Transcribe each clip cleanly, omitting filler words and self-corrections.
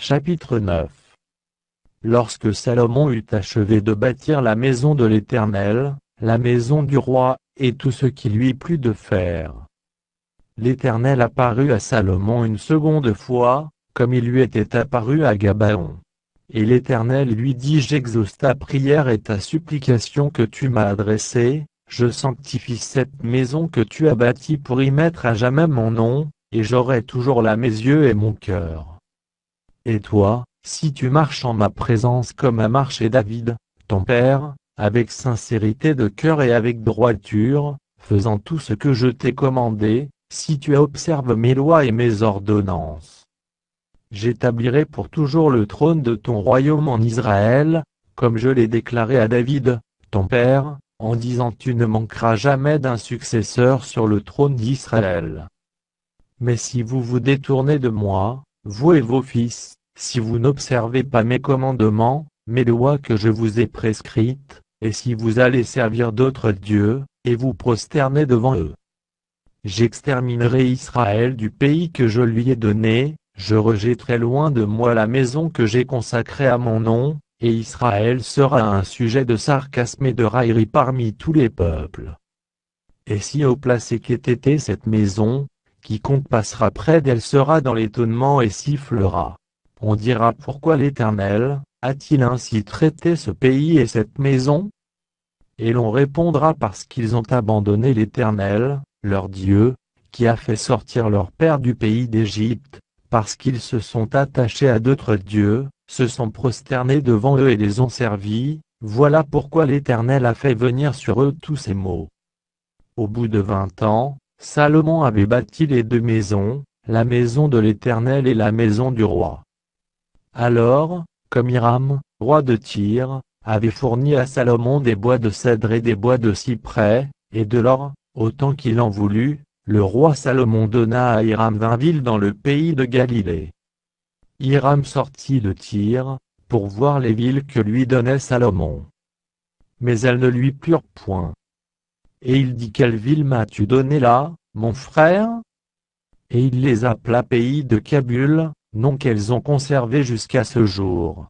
Chapitre 9. Lorsque Salomon eut achevé de bâtir la maison de l'Éternel, la maison du roi, et tout ce qui lui plut de faire, l'Éternel apparut à Salomon une seconde fois, comme il lui était apparu à Gabaon. Et l'Éternel lui dit: J'exauce ta prière et ta supplication que tu m'as adressée, je sanctifie cette maison que tu as bâtie pour y mettre à jamais mon nom, et j'aurai toujours là mes yeux et mon cœur. Et toi, si tu marches en ma présence comme a marché David, ton père, avec sincérité de cœur et avec droiture, faisant tout ce que je t'ai commandé, si tu observes mes lois et mes ordonnances, j'établirai pour toujours le trône de ton royaume en Israël, comme je l'ai déclaré à David, ton père, en disant: Tu ne manqueras jamais d'un successeur sur le trône d'Israël. Mais si vous vous détournez de moi, vous et vos fils, si vous n'observez pas mes commandements, mes lois que je vous ai prescrites, et si vous allez servir d'autres dieux, et vous prosterner devant eux, j'exterminerai Israël du pays que je lui ai donné, je rejetterai loin de moi la maison que j'ai consacrée à mon nom, et Israël sera un sujet de sarcasme et de raillerie parmi tous les peuples. Et si au placé qu'ait été cette maison, quiconque passera près d'elle sera dans l'étonnement et sifflera. On dira: Pourquoi l'Éternel a-t-il ainsi traité ce pays et cette maison? Et l'on répondra: Parce qu'ils ont abandonné l'Éternel, leur Dieu, qui a fait sortir leur père du pays d'Égypte, parce qu'ils se sont attachés à d'autres dieux, se sont prosternés devant eux et les ont servis, voilà pourquoi l'Éternel a fait venir sur eux tous ces maux. Au bout de 20 ans, Salomon avait bâti les deux maisons, la maison de l'Éternel et la maison du roi. Alors, comme Hiram, roi de Tyr, avait fourni à Salomon des bois de cèdre et des bois de cyprès, et de l'or, autant qu'il en voulut, le roi Salomon donna à Hiram 20 villes dans le pays de Galilée. Hiram sortit de Tyr, pour voir les villes que lui donnait Salomon. Mais elles ne lui plurent point. Et il dit: Quelle ville m'as-tu donné là, mon frère? Et il les appela pays de Kabul, nom qu'elles ont conservé jusqu'à ce jour.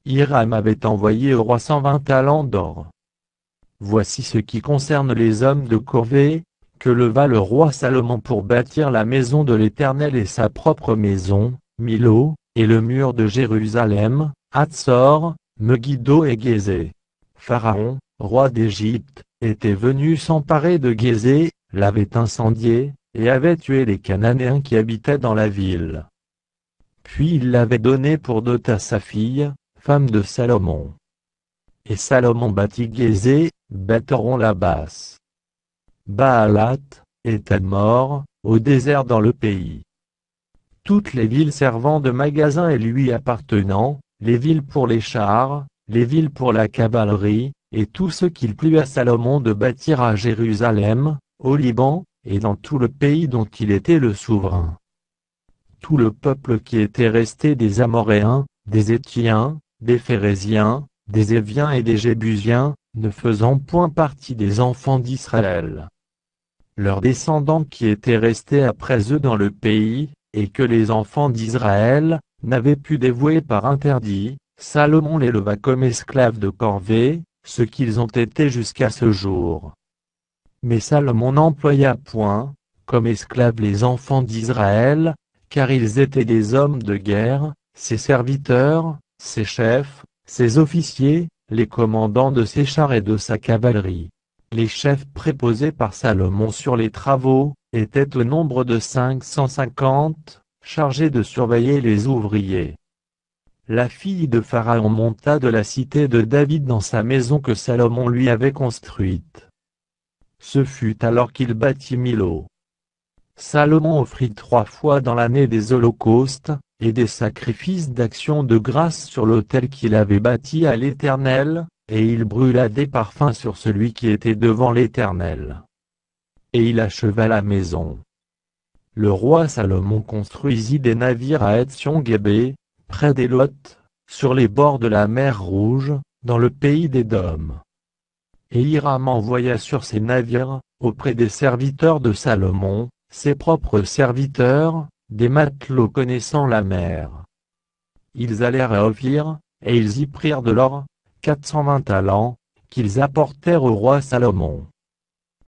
Hiram avait envoyé au roi 120 talents d'or. Voici ce qui concerne les hommes de corvée, que leva le roi Salomon pour bâtir la maison de l'Éternel et sa propre maison, Milo, et le mur de Jérusalem, Hatzor, Megiddo et Gézé. Pharaon, roi d'Égypte, était venu s'emparer de Gézé, l'avait incendié, et avait tué les Cananéens qui habitaient dans la ville. Puis il l'avait donnée pour dot à sa fille, femme de Salomon. Et Salomon bâtit Gézé, Beth-horon la basse, Baalat, et Tadmor, au désert dans le pays. Toutes les villes servant de magasins et lui appartenant, les villes pour les chars, les villes pour la cavalerie, et tout ce qu'il plut à Salomon de bâtir à Jérusalem, au Liban, et dans tout le pays dont il était le souverain. Tout le peuple qui était resté des Amoréens, des Héthiens, des Phéréziens, des Éviens et des Jébusiens, ne faisant point partie des enfants d'Israël. Leurs descendants qui étaient restés après eux dans le pays, et que les enfants d'Israël n'avaient pu dévouer par interdit, Salomon les leva comme esclaves de corvée, ce qu'ils ont été jusqu'à ce jour. Mais Salomon n'employa point, comme esclaves les enfants d'Israël, car ils étaient des hommes de guerre, ses serviteurs, ses chefs, ses officiers, les commandants de ses chars et de sa cavalerie. Les chefs préposés par Salomon sur les travaux, étaient au nombre de 550, chargés de surveiller les ouvriers. La fille de Pharaon monta de la cité de David dans sa maison que Salomon lui avait construite. Ce fut alors qu'il bâtit Milo. Salomon offrit 3 fois dans l'année des holocaustes, et des sacrifices d'action de grâce sur l'autel qu'il avait bâti à l'Éternel, et il brûla des parfums sur celui qui était devant l'Éternel. Et il acheva la maison. Le roi Salomon construisit des navires à Etzion-Gébé, près d'Élot, sur les bords de la mer Rouge, dans le pays d'Édom. Et Hiram envoya sur ces navires, auprès des serviteurs de Salomon, ses propres serviteurs, des matelots connaissant la mer. Ils allèrent à Ophir, et ils y prirent de l'or, 420 talents, qu'ils apportèrent au roi Salomon.